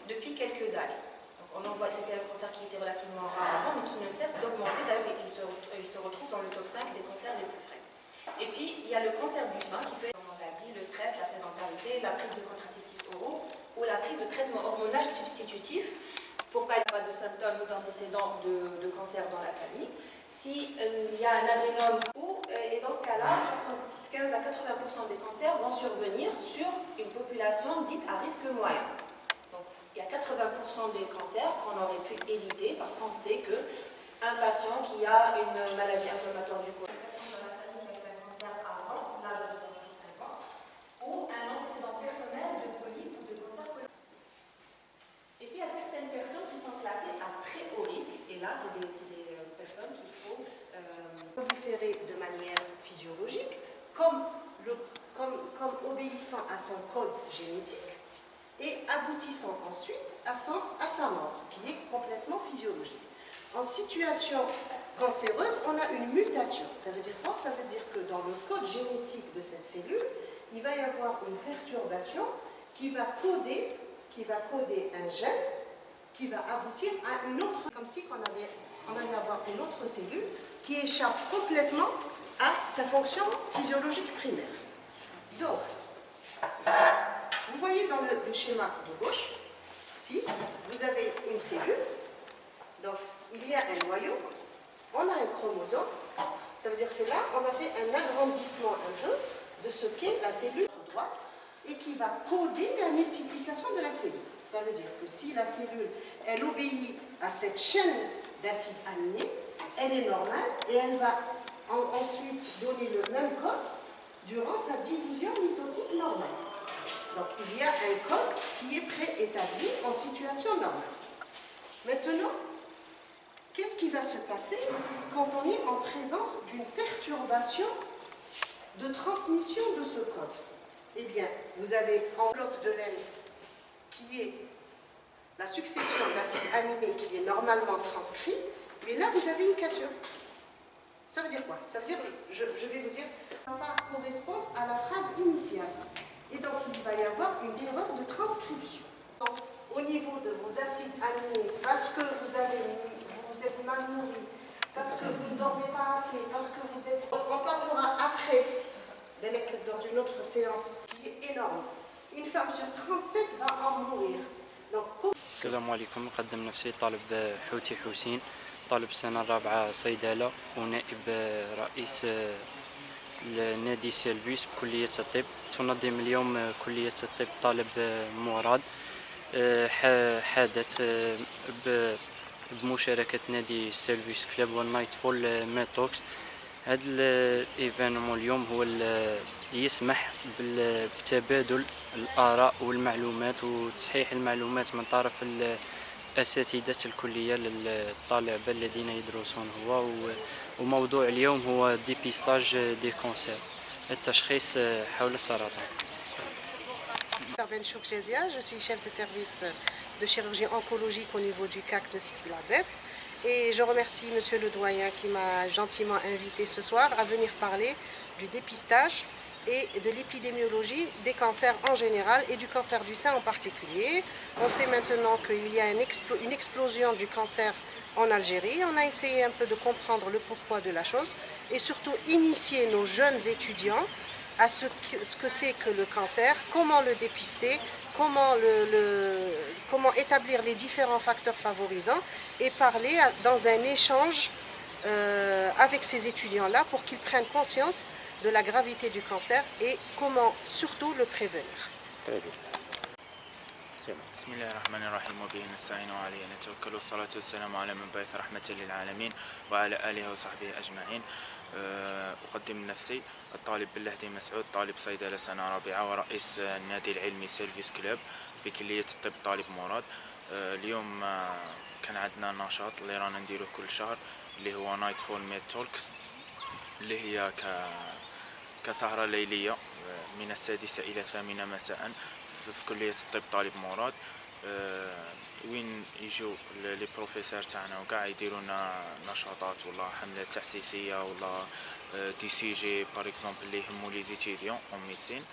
depuis quelques années. Donc on en voit, c'était un cancer qui était relativement rare avant, mais qui ne cesse d'augmenter. D'ailleurs, il se retrouve dans le top 5 des cancers les plus fréquents. Et puis, il y a le cancer du sein qui peut être, comme on l'a dit, le stress, la sédentarité, la prise de contraceptifs oraux ou la prise de traitements hormonaux substitutifs pour pas avoir de symptômes ou d'antécédents de cancer dans la famille. S'il y a un adénome et dans ce cas-là, 75 à 80% des cancers vont survenir sur une population dite à risque moyen. Donc, il y a 80% des cancers qu'on aurait pu éviter parce qu'on sait qu'un patient qui a une maladie inflammatoire du côlon, une personne dans la famille qui a fait un cancer avant l'âge de 65 ans, ou un antécédent personnel de polype ou de cancer colorectal. Et puis, il y a certaines personnes qui sont classées à très haut risque, et là, c'est des personnes qu'il faut proliférer de manière physiologique, comme obéissant à son code génétique et aboutissant ensuite à sa mort, qui est complètement physiologique. En situation cancéreuse, on a une mutation. Ça veut dire quoi? Ça veut dire que dans le code génétique de cette cellule, il va y avoir une perturbation qui va coder un gène qui va aboutir à une autre, comme si on allait avoir une autre cellule qui échappe complètement à sa fonction physiologique primaire. Donc, vous voyez dans le schéma de gauche, ici, vous avez une cellule, donc il y a un noyau, on a un chromosome, ça veut dire que là, on a fait un agrandissement un peu de ce qu'est la cellule droite et qui va coder la multiplication de la cellule. Ça veut dire que si la cellule, elle obéit à cette chaîne d'acides aminés, elle est normale et elle va ensuite donner le même code durant sa division mitotique normale. Donc il y a un code qui est préétabli en situation normale. Maintenant, qu'est-ce qui va se passer quand on est en présence d'une perturbation de transmission de ce code? Eh bien, vous avez en bloc de laine qui est la succession d'acides aminés qui est normalement transcrit, mais là vous avez une cassure. Ça veut dire quoi? Ça veut dire, je vais vous dire, ça ne va pas correspondre à la phrase initiale. Et donc il va y avoir une erreur de transcription. Donc, au niveau de vos acides aminés, parce que vous êtes mal nourri, parce que vous ne dormez pas assez, parce que vous êtes... On parlera après, dans une autre séance, qui est énorme. Une femme sur 37 va en mourir. السلام عليكم. مقدم نفسي طالب حوتي حسين، طالب السنة الرابعة صيدلة ونائب رئيس النادي سيلفيس بكلية الطب. تنظم اليوم كلية الطب طالب مراد حدث بمشاركة نادي سيلفيس كلوب والنايت فول ميتوكس. هذا الايفينمون اليوم هو يسمح بتبادل الآراء والمعلومات وتصحيح المعلومات من طرف الأساتذة الكلية للطلبة الذين يدرسون وموضوع اليوم هو ديبيستاج دي كونسير، التشخيص حول السرطان. Je suis chef de service de chirurgie oncologique au niveau du CAC de Sidi Bel Abbès et je remercie monsieur le doyen qui m'a gentiment invité ce soir à venir parler du dépistage et de l'épidémiologie des cancers en général et du cancer du sein en particulier. On sait maintenant qu'il y a une explosion du cancer en Algérie. On a essayé un peu de comprendre le pourquoi de la chose et surtout initier nos jeunes étudiants à ce que c'est que le cancer, comment le dépister, comment établir les différents facteurs favorisants et parler dans un échange avec ces étudiants-là pour qu'ils prennent conscience de la gravité du cancer et comment surtout le prévenir. بسم الله الرحمن الرحيم وبه نستعين وعليه نتوكل والصلاة والسلام على من بعث رحمة للعالمين وعلى آله وصحبه أجمعين. أقدم نفسي الطالب بلهدي مسعود، طالب صيدلة سنة رابعة ورئيس النادي العلمي سيلفيس كلوب بكلية الطب طالب مراد. اليوم كان عندنا نشاط اللي رانا نديروه كل شهر اللي هو نايت فول ميد توكس، اللي هي كسهرة ليلية من 6 إلى 8 مساء في كلية الطب طالب مراد، وين يجوا لي بروفيسور تاعنا وكاع يديروا لنا نشاطات ولا حملات تحسيسيه ولا دي سي جي باغ اكزومبل اللي يهموا لي زيتيديون اون ميديسين.